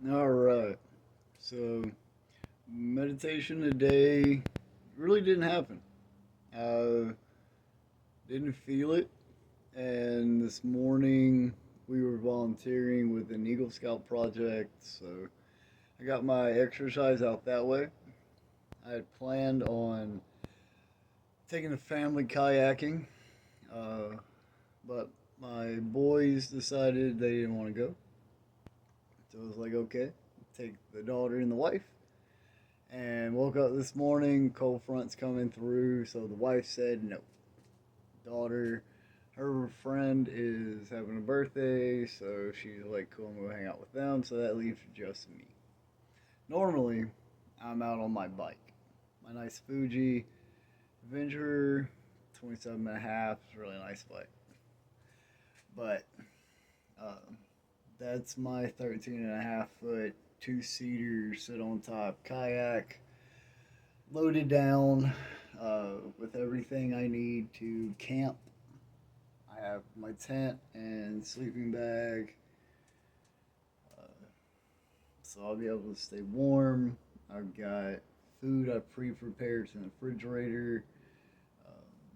All right. So, meditation today really didn't happen. I didn't feel it. And this morning, we were volunteering with an Eagle Scout project. So, I got my exercise out that way. I had planned on taking the family kayaking, uh, but my boys decided they didn't want to go. So, I was like, okay, take the daughter and the wife. And woke up this morning, cold front's coming through, so the wife said no. Daughter, her friend is having a birthday, so she's like, cool, I'm gonna hang out with them, so that leaves just me. Normally, I'm out on my bike. My nice Fuji Avenger 27 and a half, it's a really nice bike. But uh, that's my 13 and a half foot, two-seater, sit on top kayak loaded down with everything I need to camp. I have my tent and sleeping bag, uh, so I'll be able to stay warm. I've got food I pre-prepared in the refrigerator.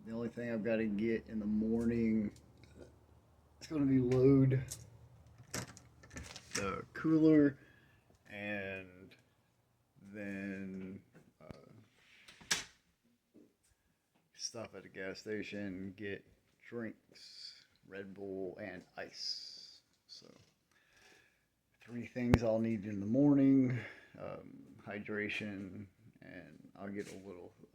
The only thing I've got to get in the morning is going to be load the cooler and then stop at the gas station, get drinks, Red Bull, and ice. So, three things I'll need in the morning, hydration, and I'll get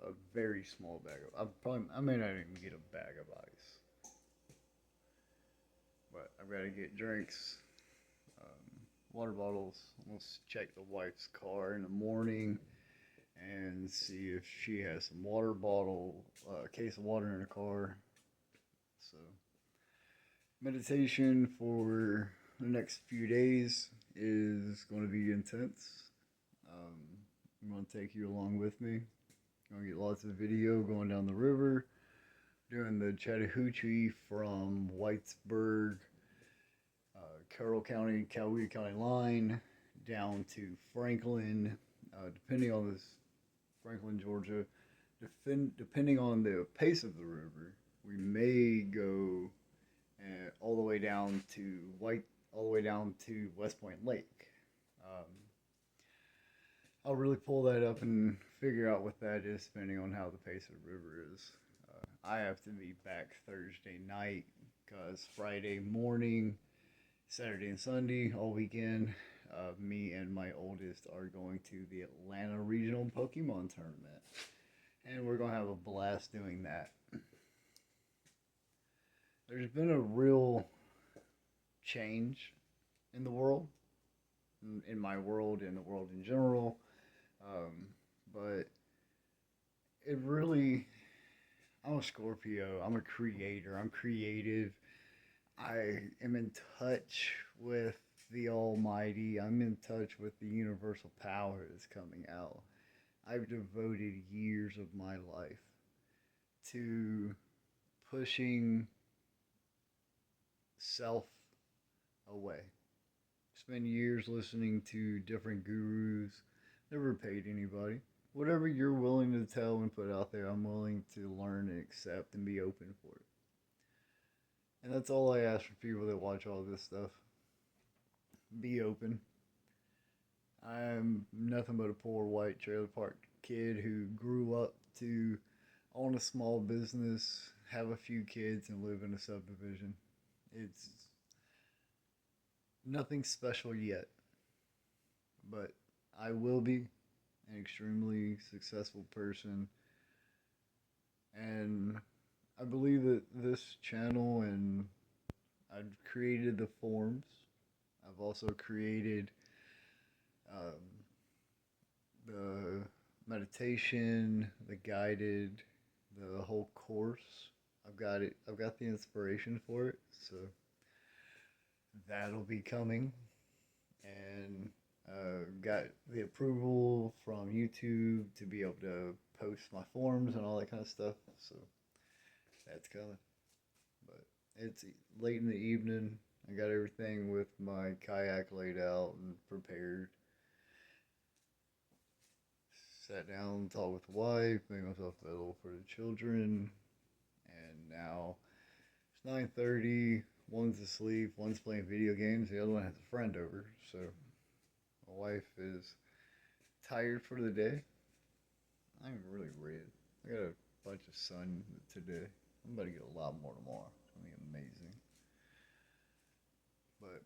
a very small bag of. I may not even get a bag of ice, but I've got to get drinks, water bottles. Let's check the wife's car in the morning and see if she has some water bottle, a case of water in her car. So meditation for the next few days is going to be intense. Um, I'm going to take you along with me. I'm going to get lots of video going down the river, doing the Chattahoochee from Whitesburg, Carroll County, Coweta County line down to Franklin, depending on this, Franklin, Georgia. Depending on the pace of the river, we may go all the way down to all the way down to West Point Lake. Um, I'll really pull that up and figure out what that is depending on how the pace of the river is. I have to be back Thursday night because Friday morning, Saturday and Sunday, all weekend, me and my oldest are going to the Atlanta Regional Pokemon Tournament. And we're going to have a blast doing that. There's been a real change in the world, in my world, in the world in general. Um, but it really, I'm a Scorpio. I'm a creator. I'm creative. I am in touch with the Almighty. I'm in touch with the universal power that's coming out. I've devoted years of my life to pushing self away. Spend years listening to different gurus. Never paid anybody. Whatever you're willing to tell and put out there, I'm willing to learn and accept and be open for it. And that's all I ask for people that watch all this stuff. Be open. I'm nothing but a poor white trailer park kid who grew up to own a small business, have a few kids, and live in a subdivision. It's nothing special yet, but I will be an extremely successful person. And I believe that this channel and I've created the forms. I've also created um, the meditation, the guided, the whole course. I've got it. I've got the inspiration for it. So that'll be coming, and got the approval from YouTube to be able to post my forms and all that kind of stuff. So that's coming. But it's late in the evening. I got everything with my kayak laid out and prepared. Sat down, talked with the wife, made myself available for the children, and now it's 9:30. One's asleep, one's playing video games, the other one has a friend over. So my wife is tired for the day. I'm really red. I got a bunch of sun today. I'm about to get a lot more tomorrow. It's gonna be amazing. But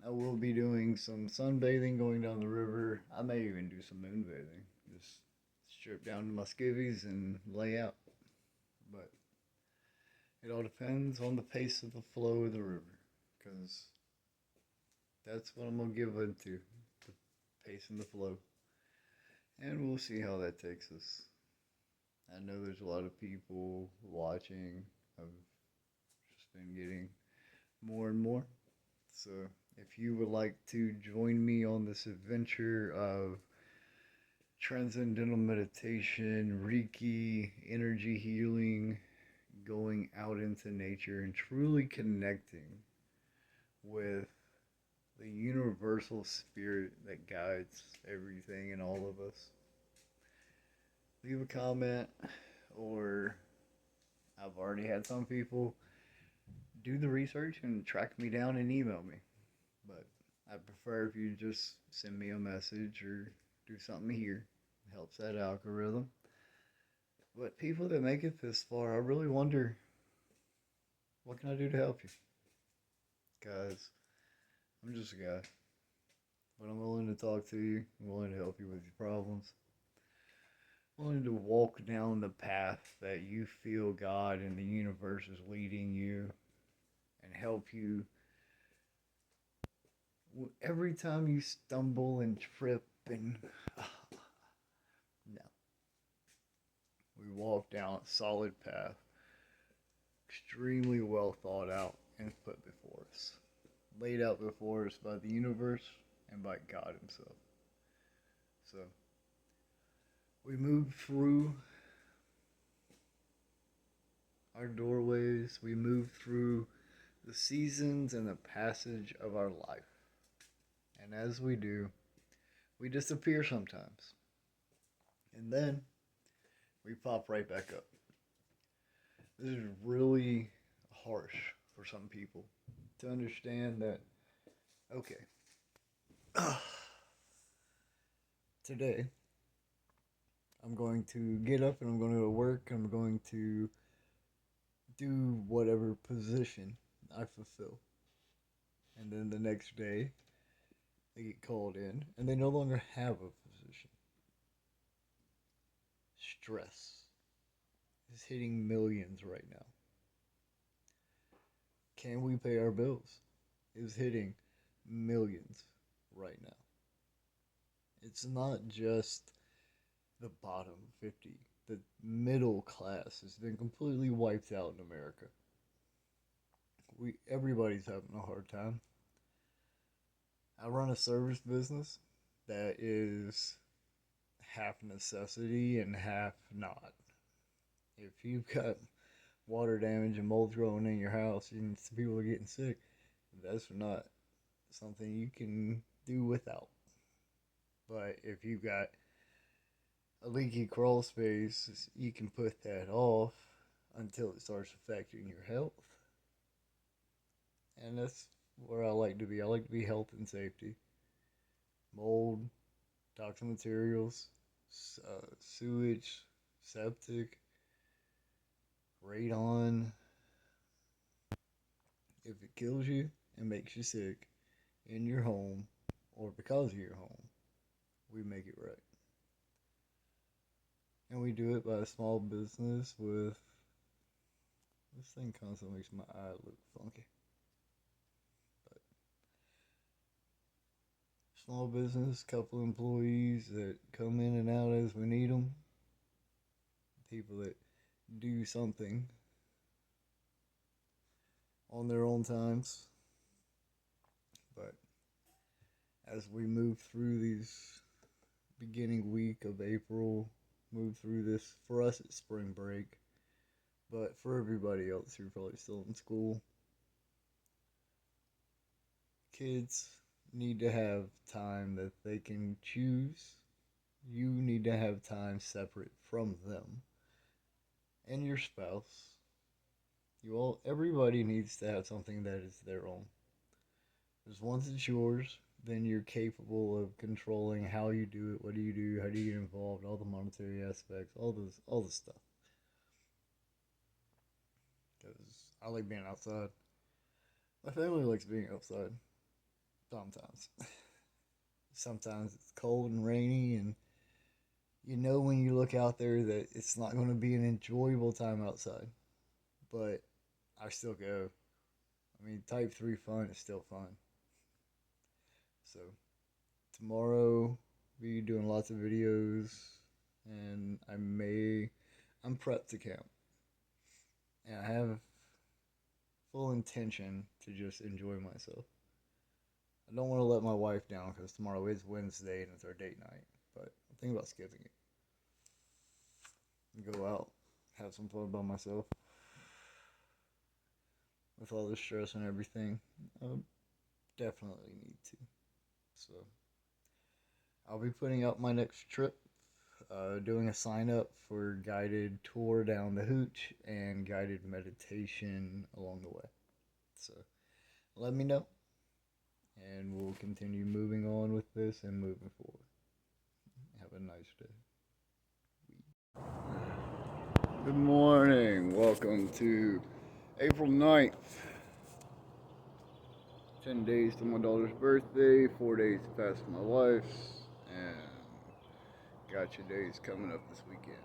I will be doing some sunbathing going down the river. I may even do some moonbathing. Just strip down to my skivvies and lay out. But it all depends on the pace of the flow of the river. Because that's what I'm going to give into, the pace and the flow. And we'll see how that takes us. I know there's a lot of people watching. I've just been getting more and more. So if you would like to join me on this adventure of transcendental meditation, Reiki, energy healing, going out into nature and truly connecting with the universal spirit that guides everything and all of us, leave a comment, or I've already had some people do the research and track me down and email me. But I prefer if you just send me a message or do something here. It helps that algorithm. But people that make it this far, I really wonder, what can I do to help you? Guys, I'm just a guy. But I'm willing to talk to you. I'm willing to help you with your problems. I'm willing to walk down the path that you feel God and the universe is leading you and help you. Every time you stumble and trip and no, we walk down a solid path, extremely well thought out and put before us, laid out before us by the universe and by God Himself. So we move through our doorways, we move through the seasons and the passage of our life. And as we do, we disappear sometimes. And then we pop right back up. This is really harsh for some people to understand that, okay, today I'm going to get up and I'm going to go to work. I'm going to do whatever position I fulfill. And then the next day, they get called in and they no longer have a position. Stress is hitting millions right now. Can we pay our bills? Is hitting millions right now. It's not just the bottom 50. The middle class has been completely wiped out in America. Everybody's having a hard time. I run a service business that is half necessity and half not. If you've got water damage and mold growing in your house and people are getting sick, that's not something you can do without. But if you've got a leaky crawl space, you can put that off until it starts affecting your health. And that's where I like to be. I like to be health and safety. Mold, toxic materials, sewage, septic, radon. If it kills you and makes you sick in your home or because of your home, we make it right. And we do it by a small business with. This thing constantly makes my eye look funky. But small business, couple employees that come in and out as we need them. People that do something on their own times. But as we move through these beginning week of April, move through this, for us it's spring break, but for everybody else who's probably still in school, Kids need to have time that they can choose. You need to have time separate from them and your spouse. Everybody needs to have something that is their own. Because once it's yours, then you're capable of controlling how you do it, what do you do, how do you get involved, all the monetary aspects, all this stuff. Because I like being outside. My family likes being outside. Sometimes. Sometimes it's cold and rainy, and you know when you look out there that it's not going to be an enjoyable time outside. But I still go. I mean, type 3 fun is still fun. So, tomorrow, be doing lots of videos, and I'm prepped to camp. And I have full intention to just enjoy myself. I don't want to let my wife down because tomorrow is Wednesday and it's our date night. But I'm thinking about skipping it. And go out, have some fun by myself. With all the stress and everything, I definitely need to. So, I'll be putting out my next trip, doing a sign up for guided tour down the Hooch and guided meditation along the way. So, let me know, and we'll continue moving on with this and moving forward. Have a nice day. Good morning. Welcome to April 9th. 10 days to my daughter's birthday, 4 days past my wife's, and gotcha days coming up this weekend.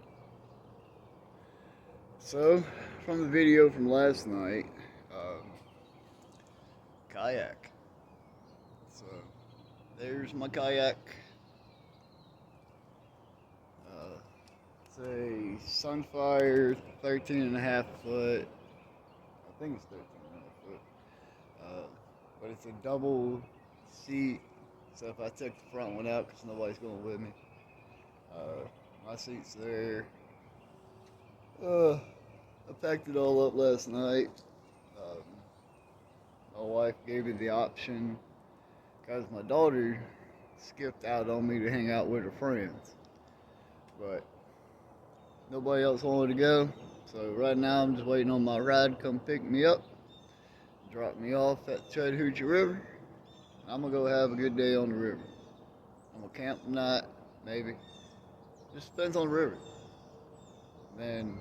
So, from the video from last night, kayak. So, there's my kayak. It's a Sunfire 13.5 foot. I think it's 13.5 foot. But it's a double seat, so if I took the front one out because nobody's going with me, my seat's there. I packed it all up last night. My wife gave me the option because my daughter skipped out on me to hang out with her friends, but nobody else wanted to go, so right now I'm just waiting on my ride to come pick me up, drop me off at the Chattahoochee River. I'm gonna go have a good day on the river. I'm gonna camp tonight, maybe. Just depends on the river. Then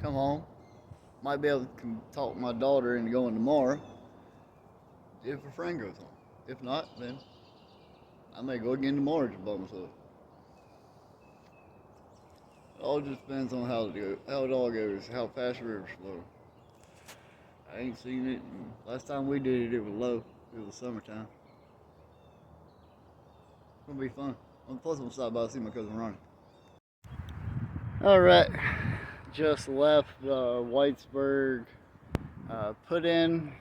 come home. Might be able to talk my daughter into going tomorrow if her friend goes home. If not, then I may go again tomorrow just by myself. It all just depends on how it all goes, how fast the river's flowing. I ain't seen it, and last time we did it, it was low. It was summertime. It's gonna be fun. Plus, I'm gonna stop by to see my cousin Ronnie. Alright, just left Whitesburg. Put in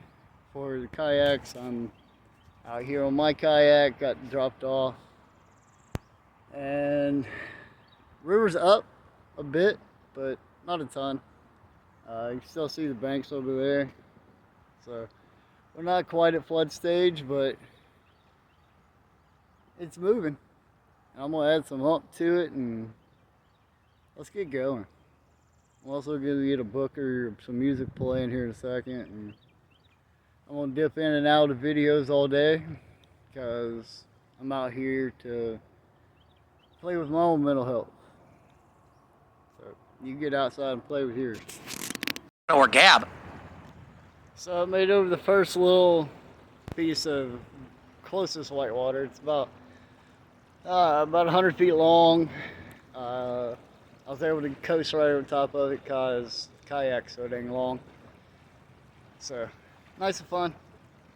for the kayaks. I'm out here on my kayak, got dropped off. And river's up a bit, but not a ton. You can still see the banks over there. So we're not quite at flood stage, but it's moving. I'm gonna add some hump to it and let's get going. I'm also gonna get a book or some music playing here in a second, and I'm gonna dip in and out of videos all day because I'm out here to play with my own mental health. So you get outside and play with yours. Or Gab. So I made over the first little piece of closest whitewater. It's about 100 feet long. I was able to coast right over top of it because kayak's so dang long. So nice and fun.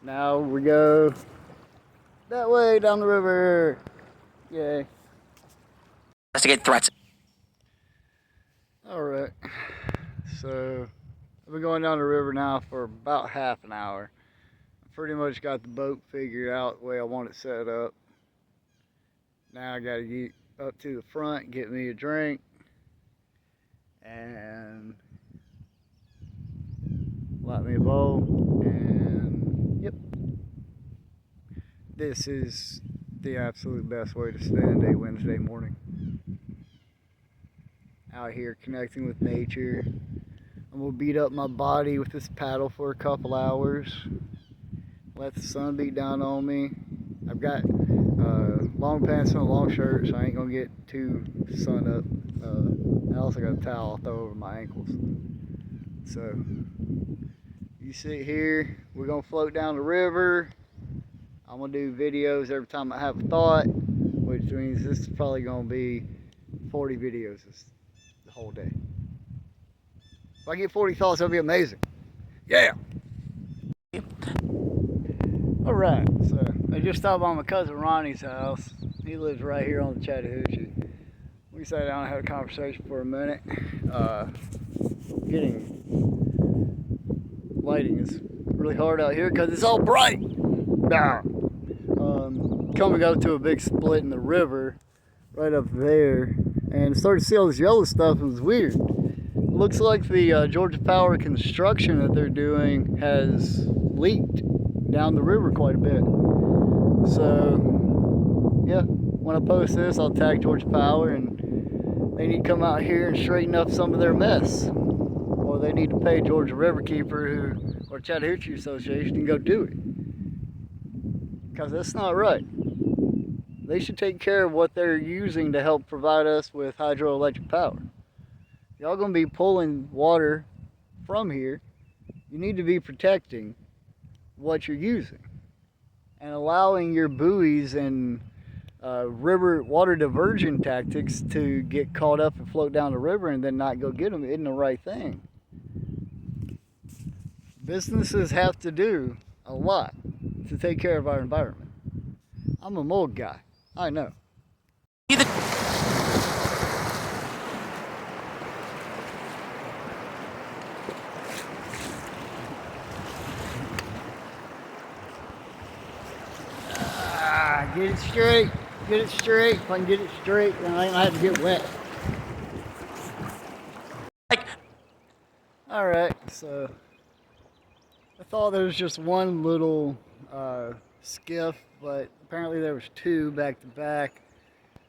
Now we go that way down the river. Yay. Investigate threats. Alright. So I've been going down the river now for about half an hour. I pretty much got the boat figured out the way I want it set up. Now I gotta get up to the front, get me a drink, and light me a bowl, and yep. This is the absolute best way to spend a Wednesday morning. Out here connecting with nature. I'm gonna beat up my body with this paddle for a couple hours. Let the sun beat down on me. I've got long pants and a long shirt, so I ain't gonna get too sun up. I also got a towel I'll throw over my ankles. So you sit here, we're gonna float down the river. I'm gonna do videos every time I have a thought, which means this is probably gonna be 40 videos the whole day. If I get 40 thoughts, that'll be amazing. Yeah. All right, so I just stopped by my cousin Ronnie's house. He lives right here on the Chattahoochee. We sat down and had a conversation for a minute. Getting lighting is really hard out here because it's all bright. Coming up to a big split in the river right up there, and started to see all this yellow stuff. It was weird. It looks like the Georgia Power construction that they're doing has leaked down the river quite a bit. So yeah, when I post this, I'll tag Georgia Power, and they need to come out here and straighten up some of their mess, or they need to pay Georgia Riverkeeper or Chattahoochee Association and go do it, because that's not right. They should take care of what they're using to help provide us with hydroelectric power. Y'all gonna be pulling water from here. You need to be protecting what you're using and allowing your buoys and river water diversion tactics to get caught up and float down the river and then not go get them isn't the right thing. Businesses have to do a lot to take care of our environment. I'm a mold guy, I know. Get it straight, get it straight. If I can get it straight, then I don't have to get wet. Alright, so I thought there was just one little skiff, but apparently there was two back to back.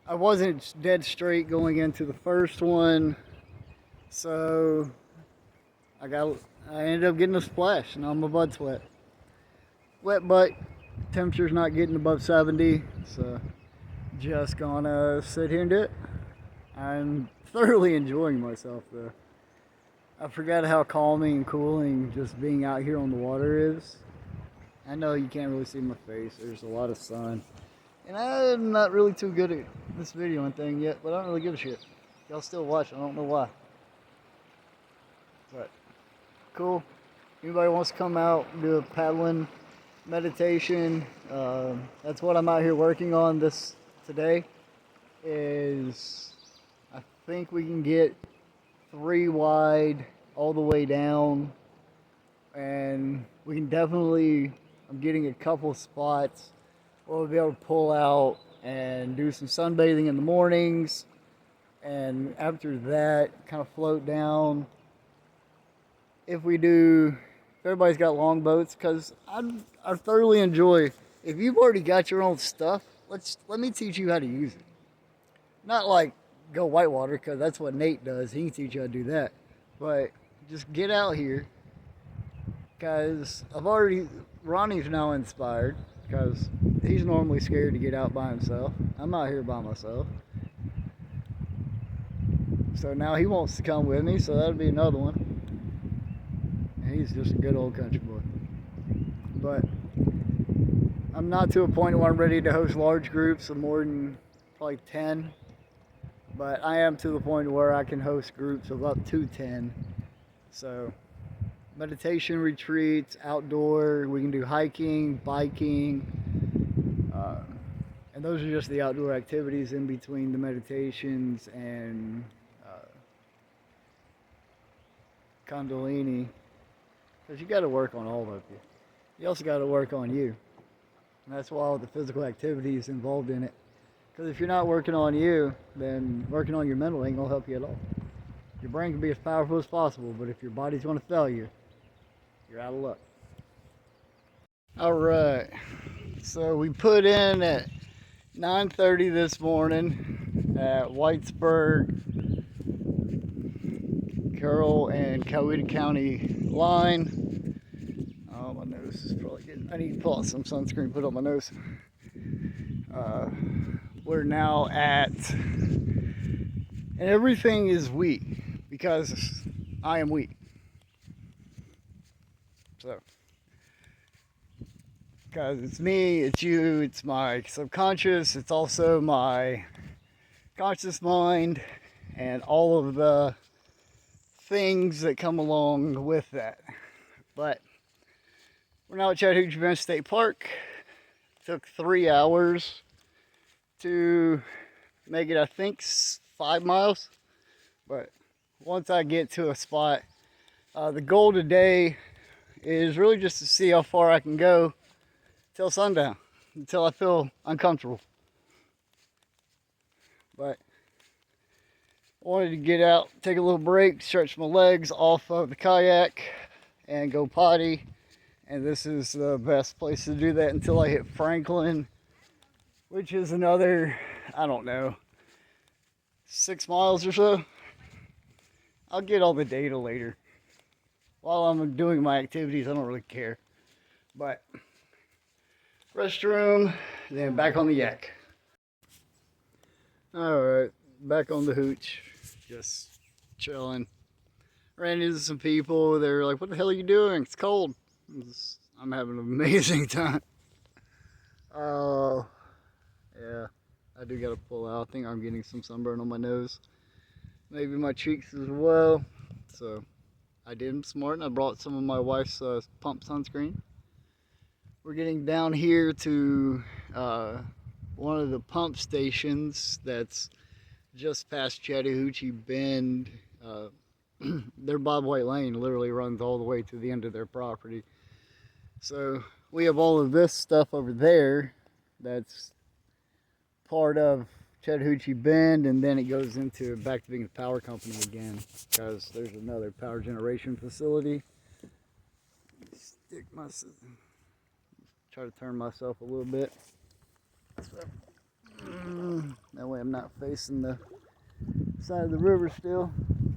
I wasn't dead straight going into the first one, so I ended up getting a splash, and now my butt's wet. Wet butt. Temperature's not getting above 70, so just gonna sit here and do it. I'm thoroughly enjoying myself though. I forgot how calming and cooling just being out here on the water is. I know you can't really see my face, there's a lot of sun. And I'm not really too good at this videoing thing yet, but I don't really give a shit. Y'all still watch, I don't know why. But cool. Anybody wants to come out and do a paddling meditation, that's what I'm out here working on today. Is I think we can get 3 wide all the way down, and we can definitely, I'm getting a couple spots where we'll be able to pull out and do some sunbathing in the mornings, and after that kind of float down. If everybody's got long boats, because I thoroughly enjoy, if you've already got your own stuff, let me teach you how to use it. Not like go whitewater, because that's what Nate does. He can teach you how to do that. But just get out here, because Ronnie's now inspired, because he's normally scared to get out by himself. I'm out here by myself. So now he wants to come with me, so that'll be another one. He's just a good old country boy. But I'm not to a point where I'm ready to host large groups of more than probably 10. But I am to the point where I can host groups of up to 10. So meditation retreats, outdoor, we can do hiking, biking. And those are just the outdoor activities in between the meditations and Kundalini. Because you got to work on all of you. You also got to work on you. And that's why all the physical activity is involved in it. Because if you're not working on you, then working on your mental ain't going to help you at all. Your brain can be as powerful as possible, but if your body's going to fail you, you're out of luck. Alright, So we put in at 9:30 this morning at Whitesburg, Carroll and Coweta County line. Oh, my nose is probably getting, I need to pull out some sunscreen, put on my nose. We're now at, and everything is we, because I am we. So, because it's me, it's you, it's my subconscious, it's also my conscious mind, and all of the things that come along with that. But we're now at Chattahoochee Bench State Park. Took 3 hours to make it, I think, 5 miles. But once I get to a spot, the goal today is really just to see how far I can go till sundown, until I feel uncomfortable. But I wanted to get out, take a little break, stretch my legs off of the kayak, and go potty. And this is the best place to do that until I hit Franklin, which is another, I don't know, 6 miles or so. I'll get all the data later. While I'm doing my activities, I don't really care. But restroom, then back on the yak. Alright, back on the hooch. Just chilling. Ran into some people. They're like, what the hell are you doing? It's cold. I'm having an amazing time. Oh, yeah. I do gotta pull out. I think I'm getting some sunburn on my nose. Maybe my cheeks as well. So I did smart and I brought some of my wife's pump sunscreen. We're getting down here to one of the pump stations that's just past Chattahoochee Bend. Their Bob White Lane literally runs all the way to the end of their property. So we have all of this stuff over there that's part of Chattahoochee Bend, and then it goes into back to being a power company again, because there's another power generation facility. Try to turn myself a little bit. That way I'm not facing the side of the river still,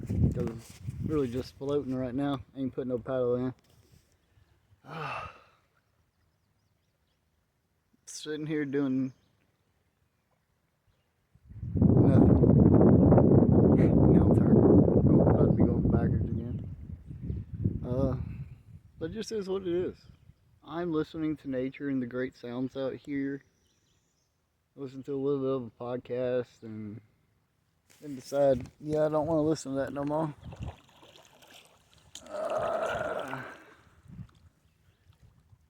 because I'm really just floating right now. Ain't putting no paddle in. Sitting here doing nothing. Now I'm turning. I'm about to be going backwards again. But it just is what it is. I'm listening to nature and the great sounds out here. Listen to a little bit of a podcast and then decide, yeah, I don't want to listen to that no more.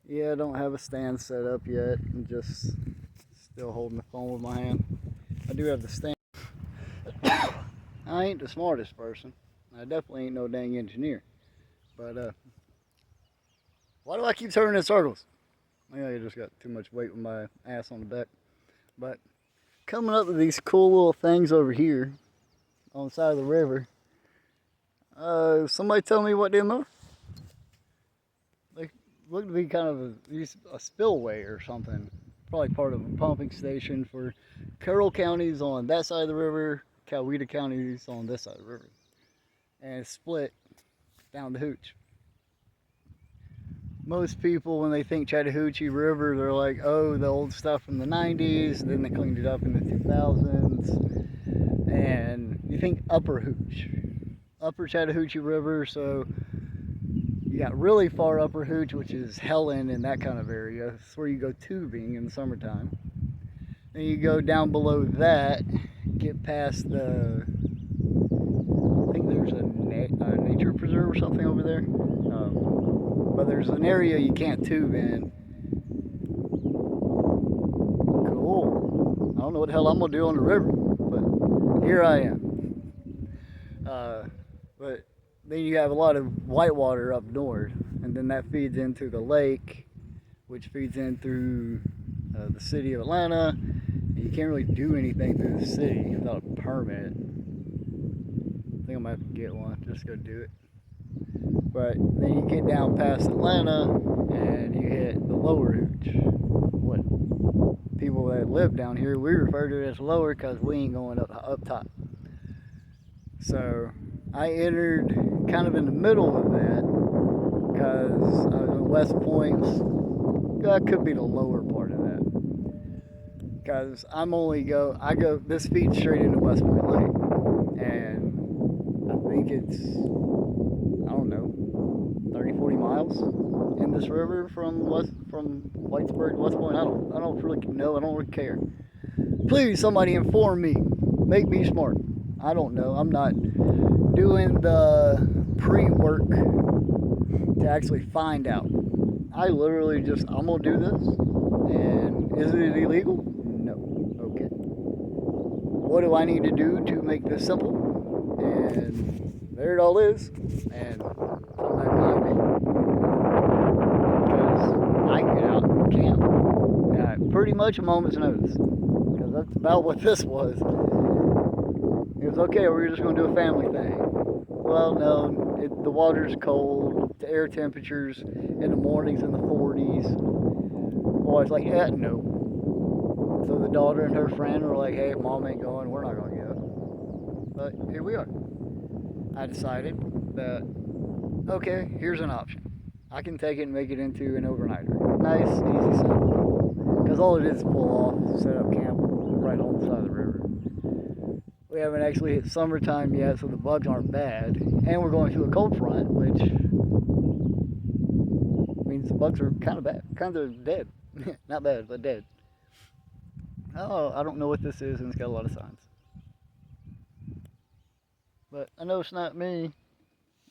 Yeah, I don't have a stand set up yet. I'm just still holding the phone with my hand. I do have the stand. I ain't the smartest person. I definitely ain't no dang engineer. But why do I keep turning in circles? Maybe I just got too much weight with my ass on the back. But coming up with these cool little things over here on the side of the river. Somebody tell me what them are? They look to be kind of a spillway or something. Probably part of a pumping station for Carroll counties on that side of the river, Coweta counties on this side of the river. And it's split down the hooch. Most people, when they think Chattahoochee River, they're like, oh, the old stuff from the 90s, and then they cleaned it up in the 2000s. And you think Upper Hooch. Upper Chattahoochee River, so you got really far Upper Hooch, which is Helen and that kind of area. It's where you go tubing in the summertime. Then you go down below that, get past the, I think there's a nature preserve or something over there. But there's an area you can't tube in. Cool. I don't know what the hell I'm gonna do on the river, but here I am. But then you have a lot of whitewater up north, and then that feeds into the lake, which feeds in through the city of Atlanta. And you can't really do anything through the city without a permit. I think I might have to get one, just go do it. But then you get down past Atlanta and you hit the lower hooch, what people that live down here, we refer to it as lower because we ain't going up top. So I entered kind of in the middle of that because West Point's that could be the lower part of that. Because I go this feeds straight into West Point Lake, and I think it's, I don't know, 30, 40 miles in this river from Whitesburg to West Point. I don't really know. I don't really care. Please, somebody inform me. Make me smart. I don't know. I'm not doing the pre-work to actually find out. I literally just, I'm gonna do this, and is it illegal? No. Okay. What do I need to do to make this simple? And there it all is. And come back behind me, because I can get out and camp at pretty much a moment's notice. Because that's about what this was. It was okay, we're just going to do a family thing. Well, no, the water's cold, the air temperatures in the mornings in the 40s. Well, it's like, no. So the daughter and her friend were like, hey, mom ain't going, we're not going to go. But here we are. I decided that, okay, here's an option. I can take it and make it into an overnighter. Nice, easy, simple. Because all it is pull off, set up camp right on the side of the river. We haven't actually hit summertime yet, so the bugs aren't bad. And we're going through a cold front, which means the bugs are kind of bad, kind of dead. Not bad, but dead. Oh, I don't know what this is, and it's got a lot of signs. But I know it's not me.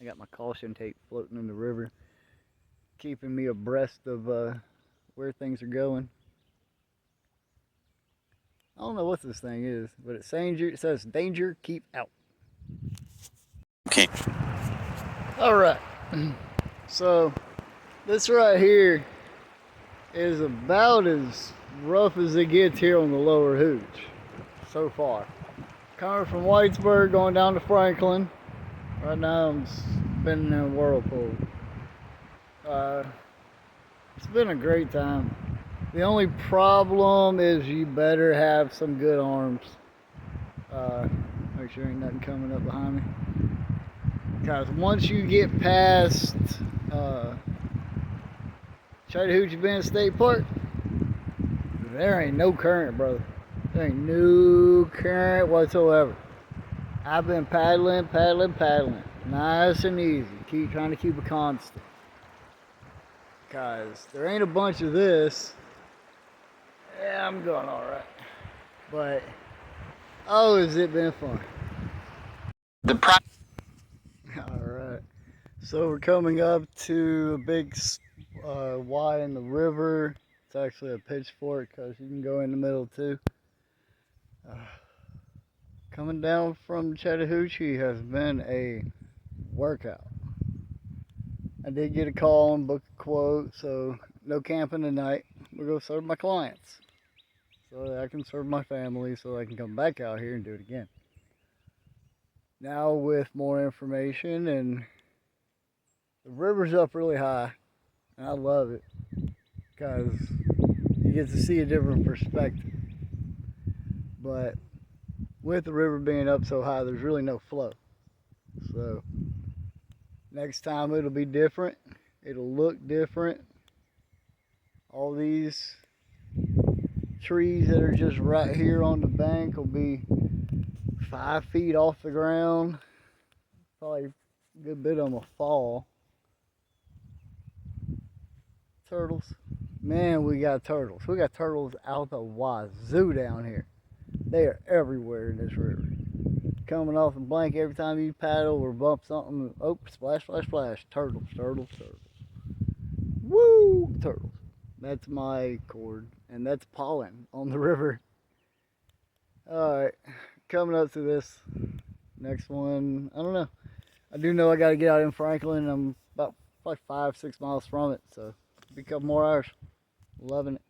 I got my caution tape floating in the river, keeping me abreast of where things are going. I don't know what this thing is, but it says danger, keep out. Okay. Alright, so this right here is about as rough as it gets here on the lower hooch so far. Coming from Whitesburg going down to Franklin. Right now I'm spinning in a whirlpool. It's been a great time. The only problem is you better have some good arms. Make sure ain't nothing coming up behind me. Because once you get past Chattahoochee Bend State Park, there ain't no current, brother. There ain't no current whatsoever. I've been paddling. Nice and easy. Trying to keep a constant. Because there ain't a bunch of this. Yeah, I'm going alright. But, oh, has it been fun. Alright. So we're coming up to a big Y in the river. It's actually a pitchfork because you can go in the middle too. Coming down from Chattahoochee has been a workout. I did get a call and book a quote, so no camping tonight. We're going to serve my clients so that I can serve my family so I can come back out here and do it again. Now with more information, and the river's up really high, and I love it because you get to see a different perspective. But with the river being up so high, there's really no flow. So next time it'll be different. It'll look different. All these trees that are just right here on the bank will be 5 feet off the ground. Probably a good bit of them will fall. Turtles. Man, we got turtles. We got turtles out the wazoo down here. They are everywhere in this river. Coming off the blank every time you paddle or bump something. Oh, splash, splash, splash. Turtles. Woo! Turtles. That's my cord. And that's pollen on the river. Alright. Coming up to this next one. I don't know. I do know I got to get out in Franklin. I'm about like 5-6 miles from it. So, be a couple more hours. Loving it.